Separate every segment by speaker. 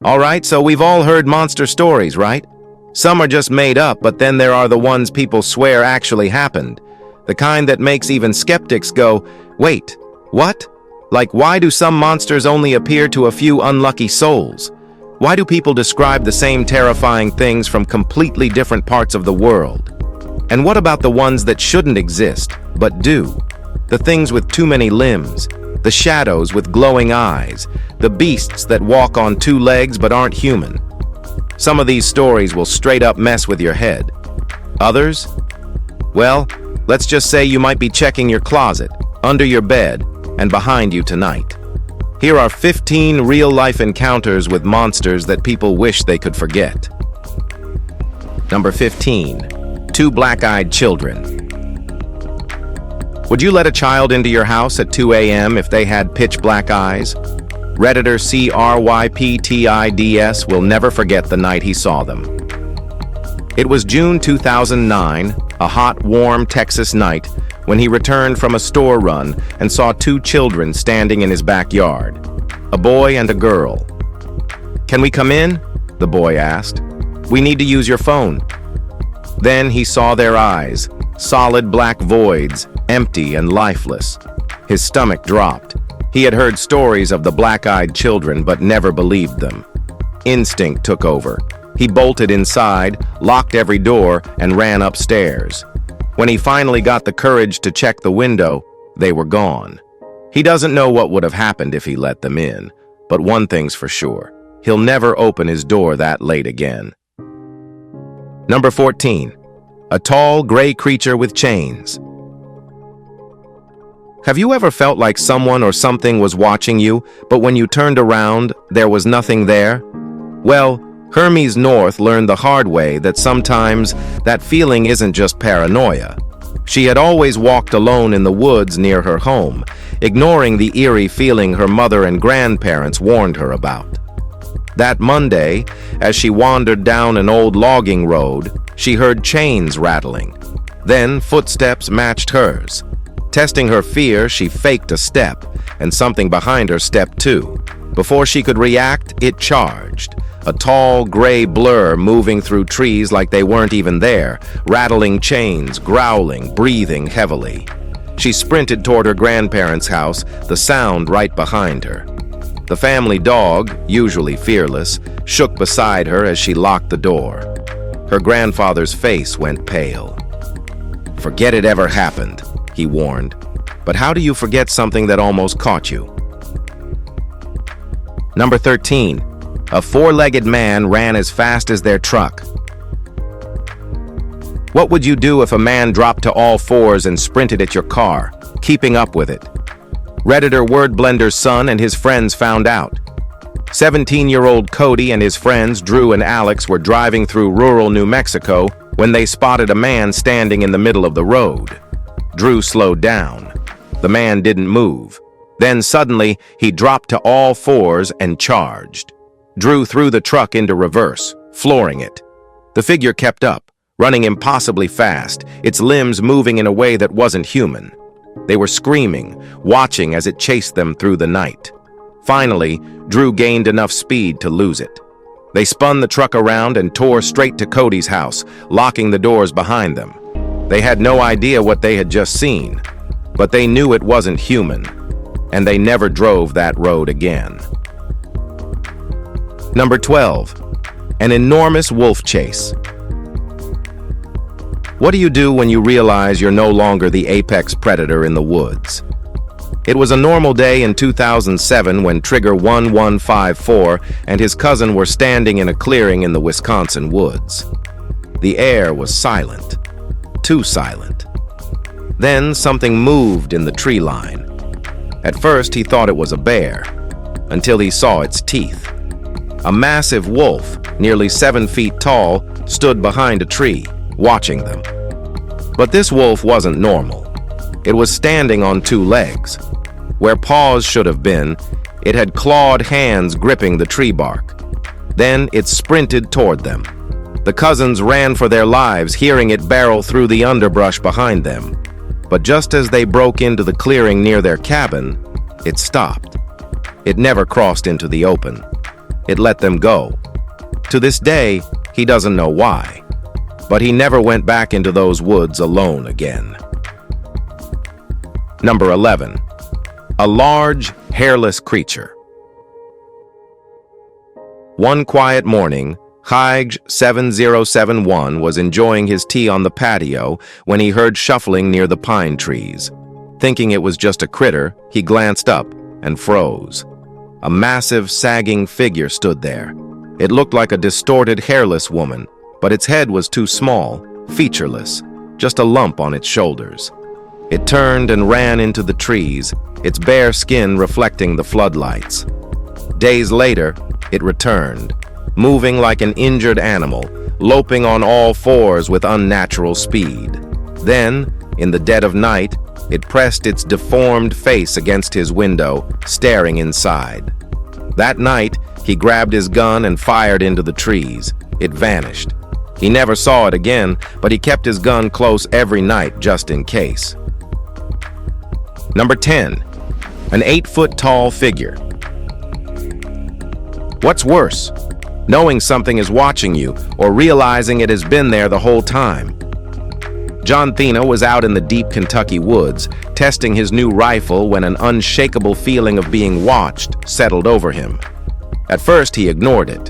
Speaker 1: Alright, so we've all heard monster stories, right? Some are just made up, but then there are the ones people swear actually happened. The kind that makes even skeptics go, wait, what? Like, why do some monsters only appear to a few unlucky souls? Why do people describe the same terrifying things from completely different parts of the world? And what about the ones that shouldn't exist, but do? The things with too many limbs, the shadows with glowing eyes, the beasts that walk on two legs but aren't human. Some of these stories will straight up mess with your head. Others? Well, let's just say you might be checking your closet, under your bed, and behind you tonight. Here are 15 real-life encounters with monsters that people wish they could forget. Number 15. Two black-eyed children. Would you let a child into your house at 2 a.m. if they had pitch black eyes? Redditor CRYPTIDS will never forget the night he saw them. It was June 2009, a hot, warm Texas night, when he returned from a store run and saw two children standing in his backyard, a boy and a girl. "Can we come in?" the boy asked. "We need to use your phone." Then he saw their eyes, solid black voids, empty and lifeless. His stomach dropped. He had heard stories of the black-eyed children but never believed them. Instinct took over. He bolted inside, locked every door, and ran upstairs. When he finally got the courage to check the window, they were gone. He doesn't know what would have happened if he let them in, but one thing's for sure: he'll never open his door that late again. Number 14. A tall, gray creature with chains. Have you ever felt like someone or something was watching you, but when you turned around, there was nothing there? Well, Hermes North learned the hard way that sometimes that feeling isn't just paranoia. She had always walked alone in the woods near her home, ignoring the eerie feeling her mother and grandparents warned her about. That Monday, as she wandered down an old logging road, she heard chains rattling. Then footsteps matched hers. Testing her fear, she faked a step, and something behind her stepped too. Before she could react, it charged. A tall, gray blur moving through trees like they weren't even there, rattling chains, growling, breathing heavily. She sprinted toward her grandparents' house, the sound right behind her. The family dog, usually fearless, shook beside her as she locked the door. Her grandfather's face went pale. "Forget it ever happened," he warned. "But how do you forget something that almost caught you?" Number 13. A four-legged man ran as fast as their truck. What would you do if a man dropped to all fours and sprinted at your car, keeping up with it? Redditor Wordblender's son and his friends found out. 17-year-old Cody and his friends Drew and Alex were driving through rural New Mexico when they spotted a man standing in the middle of the road. Drew slowed down. The man didn't move. Then suddenly, he dropped to all fours and charged. Drew threw the truck into reverse, flooring it. The figure kept up, running impossibly fast, its limbs moving in a way that wasn't human. They were screaming, watching as it chased them through the night. Finally, Drew gained enough speed to lose it. They spun the truck around and tore straight to Cody's house, locking the doors behind them. They had no idea what they had just seen, but they knew it wasn't human, and they never drove that road again. Number 12. An enormous wolf chase. What do you do when you realize you're no longer the apex predator in the woods? It was a normal day in 2007 when Trigger 1154 and his cousin were standing in a clearing in the Wisconsin woods. The air was silent. Too silent. Then something moved in the tree line. At first he thought it was a bear, until he saw its teeth. A massive wolf, nearly 7 feet tall, stood behind a tree, watching them. But this wolf wasn't normal. It was standing on two legs. Where paws should have been, it had clawed hands gripping the tree bark. Then it sprinted toward them. The cousins ran for their lives, hearing it barrel through the underbrush behind them. But just as they broke into the clearing near their cabin, it stopped. It never crossed into the open. It let them go. To this day, he doesn't know why, but he never went back into those woods alone again. Number 11. A large, hairless creature. One quiet morning, Haig 7071 was enjoying his tea on the patio when he heard shuffling near the pine trees. Thinking it was just a critter, he glanced up and froze. A massive, sagging figure stood there. It looked like a distorted, hairless woman, but its head was too small, featureless, just a lump on its shoulders. It turned and ran into the trees, its bare skin reflecting the floodlights. Days later, it returned, moving like an injured animal, loping on all fours with unnatural speed. Then, in the dead of night, it pressed its deformed face against his window, staring inside. That night, he grabbed his gun and fired into the trees. It vanished. He never saw it again, but he kept his gun close every night just in case. Number 10. An 8-foot-tall figure. What's worse? Knowing something is watching you or realizing it has been there the whole time. John Thena was out in the deep Kentucky woods, testing his new rifle when an unshakable feeling of being watched settled over him. At first, he ignored it.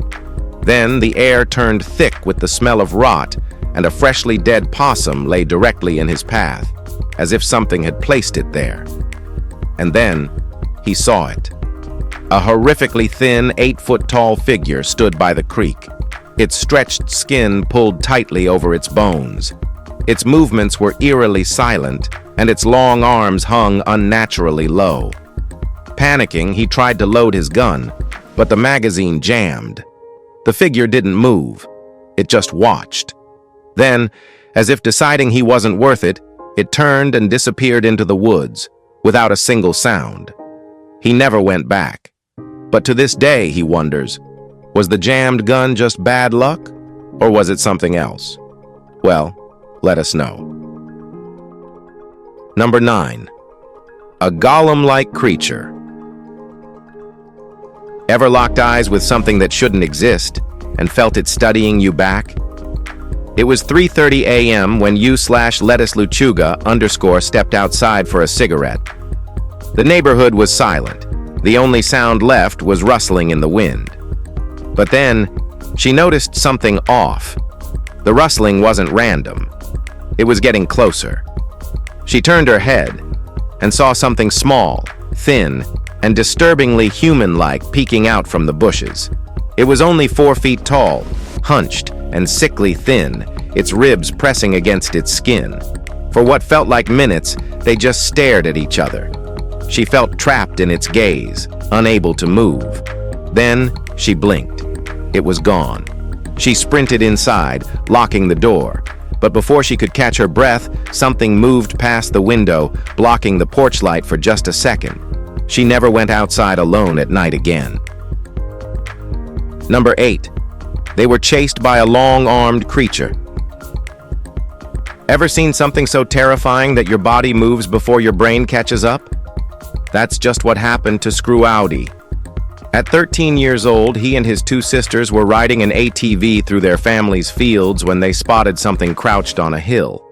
Speaker 1: Then, the air turned thick with the smell of rot, and a freshly dead possum lay directly in his path, as if something had placed it there. And then, he saw it. A horrifically thin, 8-foot-tall figure stood by the creek. Its stretched skin pulled tightly over its bones. Its movements were eerily silent, and its long arms hung unnaturally low. Panicking, he tried to load his gun, but the magazine jammed. The figure didn't move. It just watched. Then, as if deciding he wasn't worth it, it turned and disappeared into the woods, without a single sound. He never went back. But to this day, he wonders, was the jammed gun just bad luck, or was it something else? Well, let us know. Number 9. A golem-like creature. Ever locked eyes with something that shouldn't exist and felt it studying you back? It was 3:30 a.m. when you/lettuce luchuga_ stepped outside for a cigarette. The neighborhood was silent. The only sound left was rustling in the wind. But then, she noticed something off. The rustling wasn't random. It was getting closer. She turned her head and saw something small, thin, and disturbingly human-like peeking out from the bushes. It was only 4 feet tall, hunched and sickly thin, its ribs pressing against its skin. For what felt like minutes, they just stared at each other. She felt trapped in its gaze, unable to move. Then she blinked. It was gone. She sprinted inside, locking the door. But before she could catch her breath, something moved past the window, blocking the porch light for just a second. She never went outside alone at night again. Number 8. They were chased by a long-armed creature. Ever seen something so terrifying that your body moves before your brain catches up? That's just what happened to Screwowdy. At 13 years old, he and his 2 sisters were riding an ATV through their family's fields when they spotted something crouched on a hill.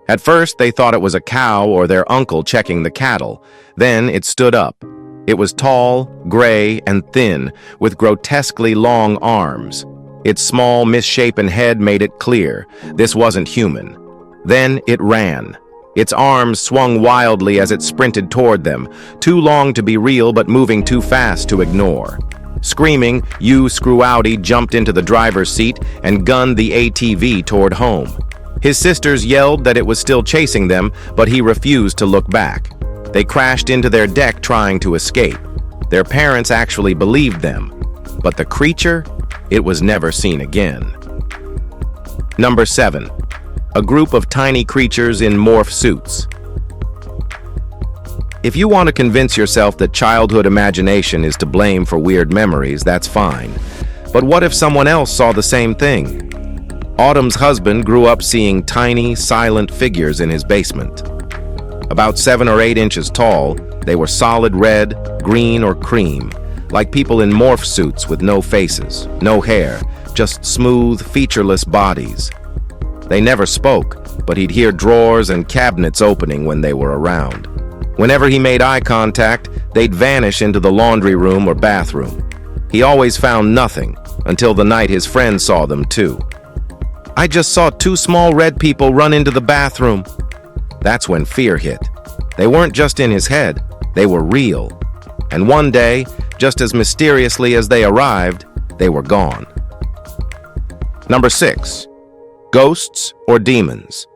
Speaker 1: At first, they thought it was a cow or their uncle checking the cattle. Then it stood up. It was tall, gray, and thin, with grotesquely long arms. Its small, misshapen head made it clear this wasn't human. Then it ran. Its arms swung wildly as it sprinted toward them, too long to be real but moving too fast to ignore. Screaming, Screwowdy jumped into the driver's seat and gunned the ATV toward home. His sisters yelled that it was still chasing them, but he refused to look back. They crashed into their deck trying to escape. Their parents actually believed them, but the creature, it was never seen again. Number 7. A group of tiny creatures in morph suits. If you want to convince yourself that childhood imagination is to blame for weird memories, that's fine. But what if someone else saw the same thing? Autumn's husband grew up seeing tiny, silent figures in his basement. About 7 or 8 inches tall, they were solid red, green, or cream, like people in morph-suits with no faces, no hair, just smooth, featureless bodies. They never spoke, but he'd hear drawers and cabinets opening when they were around. Whenever he made eye contact, they'd vanish into the laundry room or bathroom. He always found nothing, until the night his friend saw them too. "I just saw two small red people run into the bathroom." That's when fear hit. They weren't just in his head, they were real. And one day, just as mysteriously as they arrived, they were gone. Number 6. Ghosts or demons?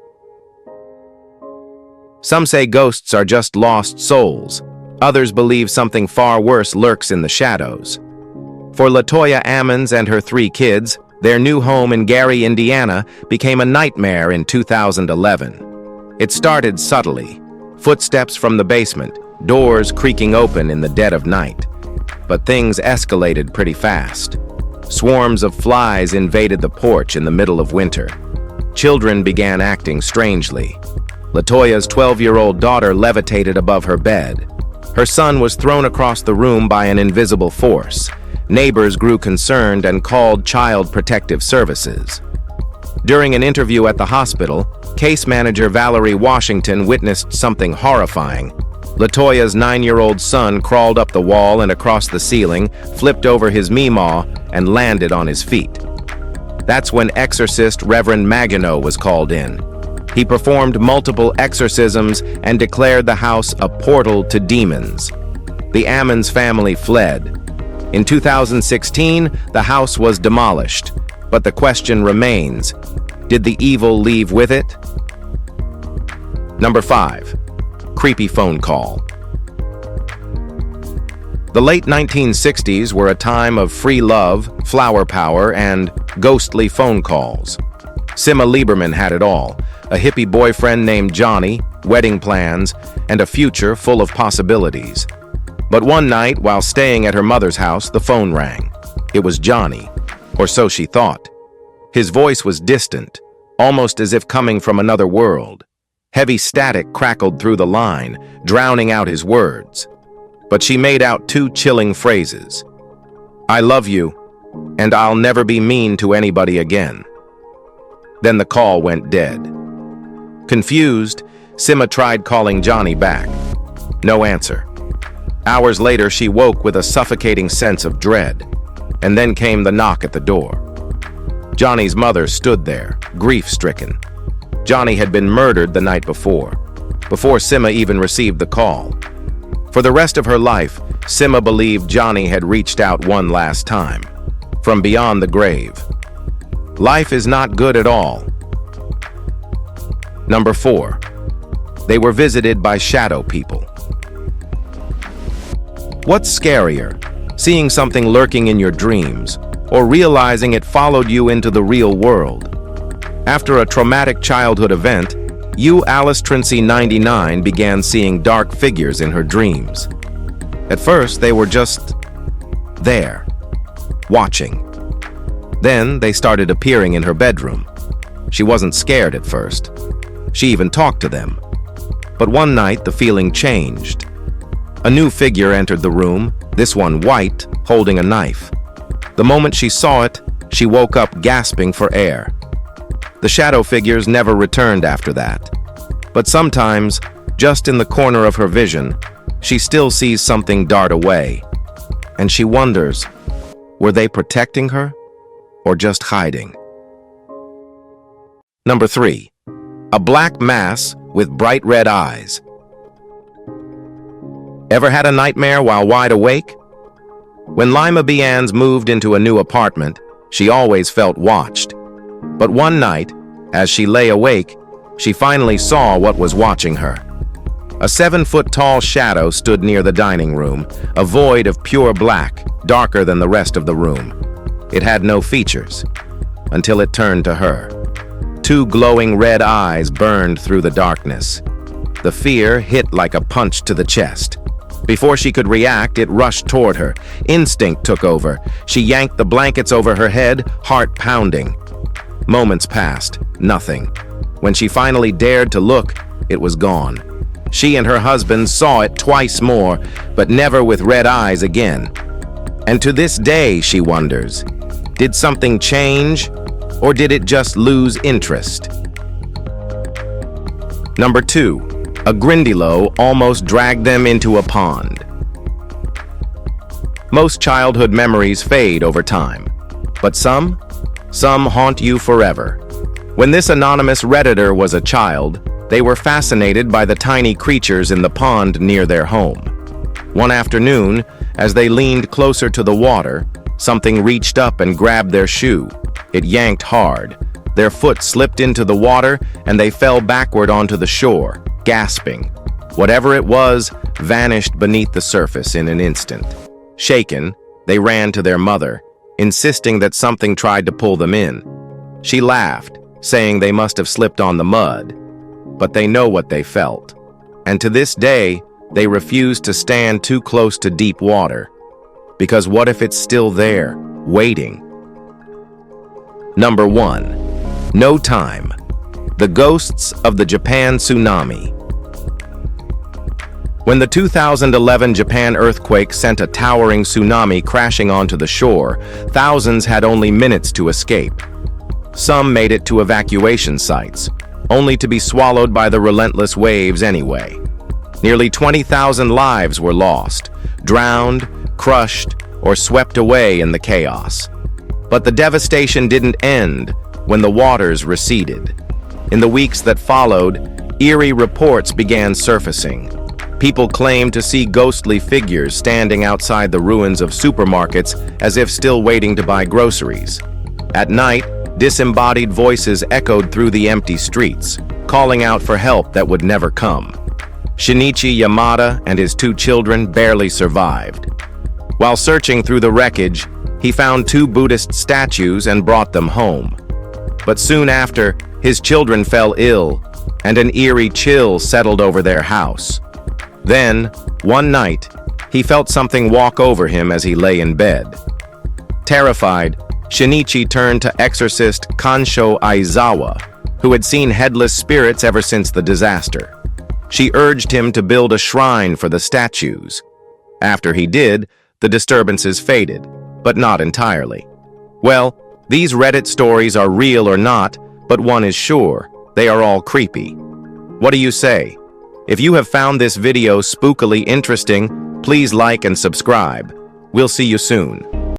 Speaker 1: Some say ghosts are just lost souls. Others believe something far worse lurks in the shadows. For LaToya Ammons and her 3 kids, their new home in Gary, Indiana, became a nightmare in 2011. It started subtly. Footsteps from the basement, doors creaking open in the dead of night. But things escalated pretty fast. Swarms of flies invaded the porch in the middle of winter. Children began acting strangely. LaToya's 12-year-old daughter levitated above her bed. Her son was thrown across the room by an invisible force. Neighbors grew concerned and called Child Protective Services. During an interview at the hospital, case manager Valerie Washington witnessed something horrifying. LaToya's 9-year-old son crawled up the wall and across the ceiling, flipped over his meemaw, and landed on his feet. That's when exorcist Reverend Magino was called in. He performed multiple exorcisms and declared the house a portal to demons. The Ammons family fled. In 2016, the house was demolished, but the question remains, did the evil leave with it? Number 5. Creepy phone call. The late 1960s were a time of free love, flower power, and ghostly phone calls. Sima Lieberman had it all, a hippie boyfriend named Johnny, wedding plans, and a future full of possibilities. But one night, while staying at her mother's house, the phone rang. It was Johnny, or so she thought. His voice was distant, almost as if coming from another world. Heavy static crackled through the line, drowning out his words. But she made out 2 chilling phrases. "I love you, and I'll never be mean to anybody again." Then the call went dead. Confused, Sima tried calling Johnny back. No answer. Hours later, she woke with a suffocating sense of dread. And then came the knock at the door. Johnny's mother stood there, grief-stricken. Johnny had been murdered the night before Sima even received the call. For the rest of her life, Sima believed Johnny had reached out one last time, from beyond the grave. Life is not good at all. Number 4. They were visited by shadow people. What's scarier, seeing something lurking in your dreams, or realizing it followed you into the real world? After a traumatic childhood event, Alice Trincy 99 began seeing dark figures in her dreams. At first, they were just there, watching. Then they started appearing in her bedroom. She wasn't scared at first. She even talked to them. But one night, the feeling changed. A new figure entered the room, this one white, holding a knife. The moment she saw it, she woke up gasping for air. The shadow figures never returned after that. But sometimes, just in the corner of her vision, she still sees something dart away. And she wonders, were they protecting her or just hiding? Number 3. A black mass with bright red eyes. Ever had a nightmare while wide awake? When Lima Bians moved into a new apartment, she always felt watched. But one night, as she lay awake, she finally saw what was watching her. A 7-foot-tall shadow stood near the dining room, a void of pure black, darker than the rest of the room. It had no features, until it turned to her. 2 glowing red eyes burned through the darkness. The fear hit like a punch to the chest. Before she could react, it rushed toward her. Instinct took over. She yanked the blankets over her head, heart pounding. Moments passed, nothing. When she finally dared to look, it was gone. She and her husband saw it twice more, but never with red eyes again. And to this day, she wonders, did something change, or did it just lose interest? Number 2. A Grindilo almost dragged them into a pond. Most childhood memories fade over time, but some haunt you forever. When this anonymous Redditor was a child, they were fascinated by the tiny creatures in the pond near their home. One afternoon, as they leaned closer to the water, something reached up and grabbed their shoe. It yanked hard. Their foot slipped into the water, and they fell backward onto the shore, gasping. Whatever it was vanished beneath the surface in an instant. Shaken, they ran to their mother, insisting that something tried to pull them in. She laughed, saying they must have slipped on the mud. But they know what they felt. And to this day, they refuse to stand too close to deep water. Because what if it's still there, waiting? Number 1. No Time. The Ghosts of the Japan Tsunami. When the 2011 Japan earthquake sent a towering tsunami crashing onto the shore, thousands had only minutes to escape. Some made it to evacuation sites, only to be swallowed by the relentless waves anyway. Nearly 20,000 lives were lost, drowned, crushed, or swept away in the chaos. But the devastation didn't end when the waters receded. In the weeks that followed, eerie reports began surfacing. People claimed to see ghostly figures standing outside the ruins of supermarkets as if still waiting to buy groceries. At night, disembodied voices echoed through the empty streets, calling out for help that would never come. Shinichi Yamada and his 2 children barely survived. While searching through the wreckage, he found 2 Buddhist statues and brought them home. But soon after, his children fell ill, and an eerie chill settled over their house. Then, one night, he felt something walk over him as he lay in bed. Terrified, Shinichi turned to exorcist Kansho Aizawa, who had seen headless spirits ever since the disaster. She urged him to build a shrine for the statues. After he did, the disturbances faded, but not entirely. Well, these Reddit stories are real or not, but one is sure, they are all creepy. What do you say? If you have found this video spookily interesting, please like and subscribe. We'll see you soon.